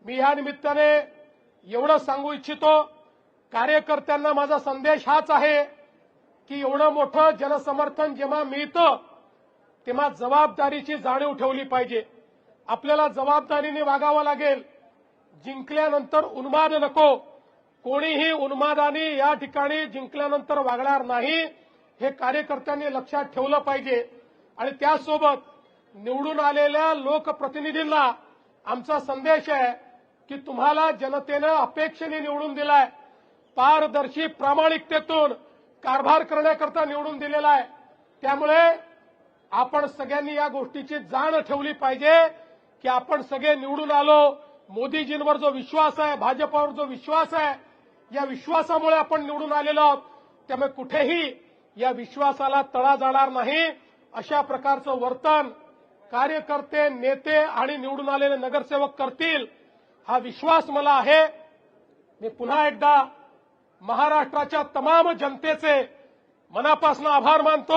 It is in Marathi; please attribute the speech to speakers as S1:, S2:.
S1: मी या निमित्ताने एवढं सांगू इच्छितो, कार्यकर्त्यांना माझा संदेश हाच आहे की एवढं मोठं जनसमर्थन जेव्हा मिळतं तेव्हा जबाबदारीची जाणीव ठेवली पाहिजे. आपल्याला जबाबदारीने वागावं लागेल. जिंकल्यानंतर उन्माद नको. कोणीही उन्मादाने या ठिकाणी जिंकल्यानंतर वागणार नाही, हे कार्यकर्त्यांनी लक्षात ठेवलं पाहिजे. आणि त्यासोबत निवडून आलेल्या लोकप्रतिनिधींना आमचा संदेश आहे की तुम्हाला जनतेनं अपेक्षेने निवडून दिलाय, पारदर्शी प्रामाणिकतेतून कारभार करण्याकरता निवडून दिलेला आहे. त्यामुळे आपण सगळ्यांनी या गोष्टीची जाण ठेवली पाहिजे की आपण सगळे निवडून आलो. मोदीजींवर जो विश्वास आहे, भाजपावर जो विश्वास आहे, या विश्वासामुळे आपण निवडून आलेलो आहोत. त्यामुळे कुठेही या विश्वासाला तडा जाणार नाही. अशा प्रकारचं वर्तन कार्यकर्ते, नेते आणि निवडून आलेले नगरसेवक करतील, हा विश्वास मला आहे. मी पुन्हा एकदा महाराष्ट्राच्या तमाम जनतेचे मनापासून आभार मानतो.